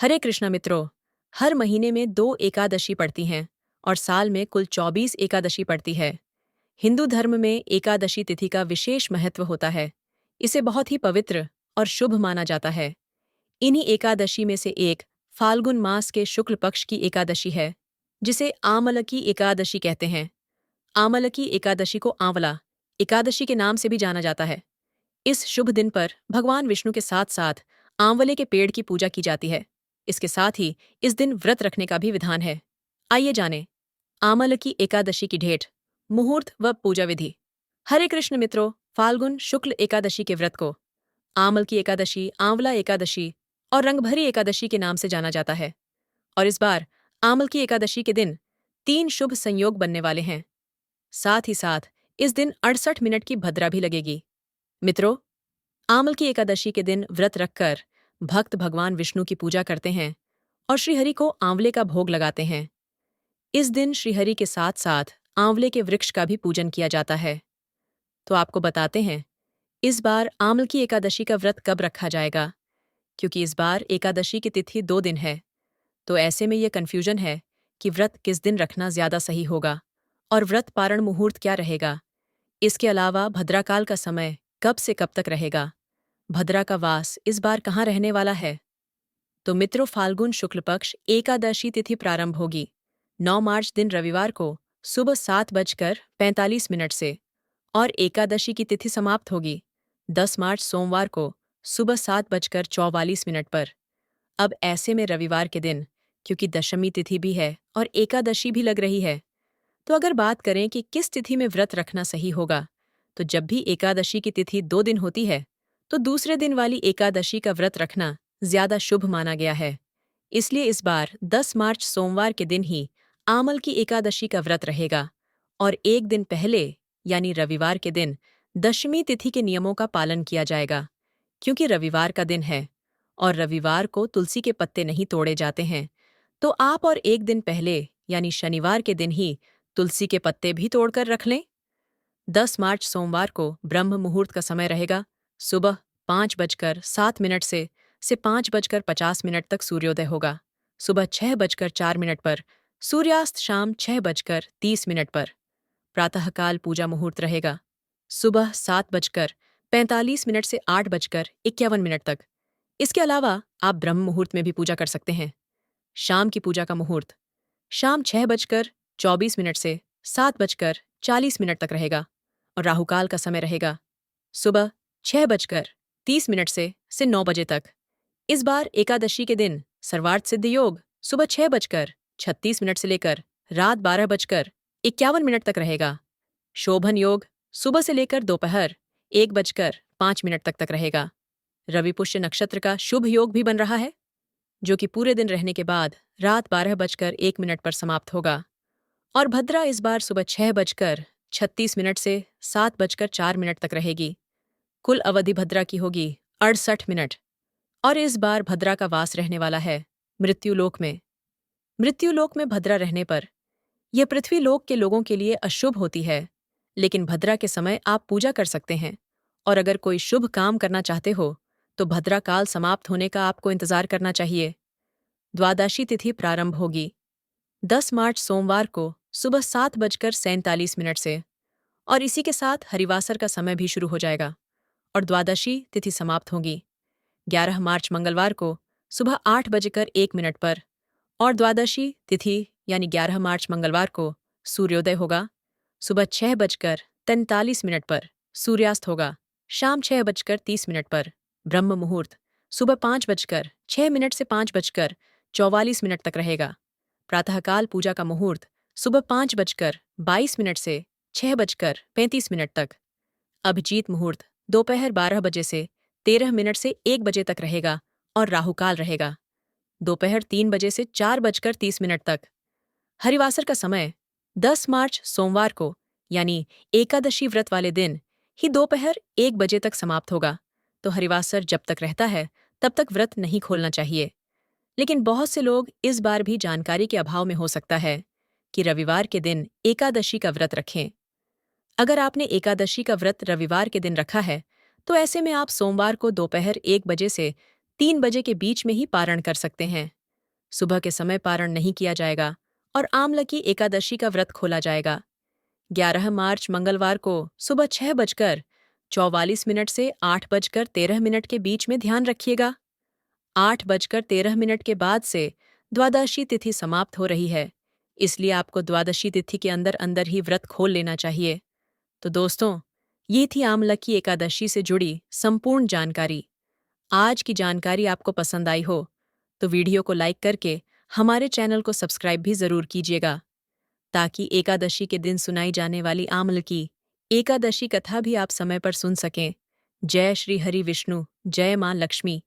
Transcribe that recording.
हरे कृष्णा मित्रों। हर महीने में 2 एकादशी पड़ती हैं और साल में कुल 24 एकादशी पड़ती है। हिंदू धर्म में एकादशी तिथि का विशेष महत्व होता है। इसे बहुत ही पवित्र और शुभ माना जाता है। इन्हीं एकादशी में से एक फाल्गुन मास के शुक्ल पक्ष की एकादशी है, जिसे आमलकी एकादशी कहते हैं। आमलकी एकादशी को आंवला एकादशी के नाम से भी जाना जाता है। इस शुभ दिन पर भगवान विष्णु के साथ साथ आंवले के पेड़ की पूजा की जाती है। इसके साथ ही इस दिन व्रत रखने का भी विधान है। आइए जानें आमलकी एकादशी की ढेठ, मुहूर्त व पूजा विधि। हरे कृष्ण मित्रों, फाल्गुन शुक्ल एकादशी के व्रत को आमल की एकादशी, आंवला एकादशी और रंगभरी एकादशी के नाम से जाना जाता है। और इस बार आमल की एकादशी के दिन 3 शुभ संयोग बनने वाले हैं। साथ ही साथ इस दिन 68 मिनट की भद्रा भी लगेगी। मित्रों, आमल की एकादशी के दिन व्रत रखकर भक्त भगवान विष्णु की पूजा करते हैं और श्रीहरि को आंवले का भोग लगाते हैं। इस दिन श्रीहरि के साथ साथ आंवले के वृक्ष का भी पूजन किया जाता है। तो आपको बताते हैं इस बार आमल की एकादशी का व्रत कब रखा जाएगा, क्योंकि इस बार एकादशी की तिथि 2 दिन है। तो ऐसे में यह कन्फ्यूजन है कि व्रत किस दिन रखना ज्यादा सही होगा और व्रत पारण मुहूर्त क्या रहेगा। इसके अलावा भद्राकाल का समय कब से कब तक रहेगा, भद्रा का वास इस बार कहाँ रहने वाला है। तो मित्रों, फाल्गुन शुक्ल पक्ष एकादशी तिथि प्रारंभ होगी 9 मार्च दिन रविवार को सुबह 7:45 से और एकादशी की तिथि समाप्त होगी 10 मार्च सोमवार को सुबह 7:44 पर। अब ऐसे में रविवार के दिन, क्योंकि दशमी तिथि भी है और एकादशी भी लग रही है, तो अगर बात करें कि किस तिथि में व्रत रखना सही होगा, तो जब भी एकादशी की तिथि 2 दिन होती है, तो दूसरे दिन वाली एकादशी का व्रत रखना ज्यादा शुभ माना गया है। इसलिए इस बार 10 मार्च सोमवार के दिन ही आमल की एकादशी का व्रत रहेगा और एक दिन पहले यानी रविवार के दिन दशमी तिथि के नियमों का पालन किया जाएगा, क्योंकि रविवार का दिन है और रविवार को तुलसी के पत्ते नहीं तोड़े जाते हैं। तो आप और एक दिन पहले यानी शनिवार के दिन ही तुलसी के पत्ते भी तोड़कर रख लें। 10 मार्च सोमवार को ब्रह्म मुहूर्त का समय रहेगा सुबह 5:07 से 5:50 तक सूर्योदय होगा। सुबह 6:04 पर सूर्यास्त शाम 6:30 पर। प्रातःकाल पूजा मुहूर्त रहेगा सुबह 7:45 से 8:51 तक। इसके अलावा आप ब्रह्म मुहूर्त में भी पूजा कर सकते हैं। शाम की पूजा का मुहूर्त शाम 6:24 से 7:40 तक रहेगा और राहुकाल का समय रहेगा सुबह 6:30 से 9 बजे तक। इस बार एकादशी के दिन सर्वार्थ सिद्ध योग सुबह 6:36 से लेकर रात 12:51 तक रहेगा। शोभन योग सुबह से लेकर दोपहर 1:05 तक रहेगा। रवि पुष्य नक्षत्र का शुभ योग भी बन रहा है, जो कि पूरे दिन रहने के बाद रात 12:01 पर समाप्त होगा। और भद्रा इस बार सुबह 6:36 से 7:04 तक रहेगी। कुल अवधि भद्रा की होगी 68 मिनट। और इस बार भद्रा का वास रहने वाला है मृत्युलोक में। मृत्युलोक में भद्रा रहने पर यह पृथ्वीलोक के लोगों के लिए अशुभ होती है, लेकिन भद्रा के समय आप पूजा कर सकते हैं। और अगर कोई शुभ काम करना चाहते हो तो भद्रा काल समाप्त होने का आपको इंतजार करना चाहिए। द्वादशी तिथि प्रारंभ होगी 10 मार्च सोमवार को सुबह 7:47 से और इसी के साथ हरिवासर का समय भी शुरू हो जाएगा और द्वादशी तिथि समाप्त होगी 11 मार्च मंगलवार को सुबह 8:01 पर। और द्वादशी तिथि यानी 11 मार्च मंगलवार को सूर्योदय होगा सुबह 6:43 पर। सूर्यास्त होगा शाम 6:30 पर। ब्रह्म मुहूर्त सुबह 5:06 से 5:44 तक रहेगा। प्रातःकाल पूजा का मुहूर्त सुबह 5:22 से 6:35 तक। अभिजीत मुहूर्त दोपहर 12 बजे से 13 मिनट से 1 बजे तक रहेगा और राहुकाल रहेगा दोपहर 3 बजे से 4:30 तक। हरिवासर का समय 10 मार्च सोमवार को यानी एकादशी व्रत वाले दिन ही दोपहर 1 बजे तक समाप्त होगा। तो हरिवासर जब तक रहता है तब तक व्रत नहीं खोलना चाहिए। लेकिन बहुत से लोग इस बार भी जानकारी के अभाव में हो सकता है कि रविवार के दिन एकादशी का व्रत रखें। अगर आपने एकादशी का व्रत रविवार के दिन रखा है, तो ऐसे में आप सोमवार को दोपहर 1 बजे से 3 बजे के बीच में ही पारण कर सकते हैं। सुबह के समय पारण नहीं किया जाएगा और आमलकी एकादशी का व्रत खोला जाएगा। 11 मार्च मंगलवार को सुबह 6:44 से 8:13 के बीच में ध्यान रखिएगा। 8:13 के बाद से द्वादशी तिथि समाप्त हो रही है, इसलिए आपको द्वादशी तिथि के अंदर अंदर ही व्रत खोल लेना चाहिए। तो दोस्तों, ये थी आमलकी एकादशी से जुड़ी संपूर्ण जानकारी। आज की जानकारी आपको पसंद आई हो तो वीडियो को लाइक करके हमारे चैनल को सब्सक्राइब भी जरूर कीजिएगा, ताकि एकादशी के दिन सुनाई जाने वाली आमलकी एकादशी कथा भी आप समय पर सुन सकें। जय श्री हरि विष्णु, जय मां लक्ष्मी।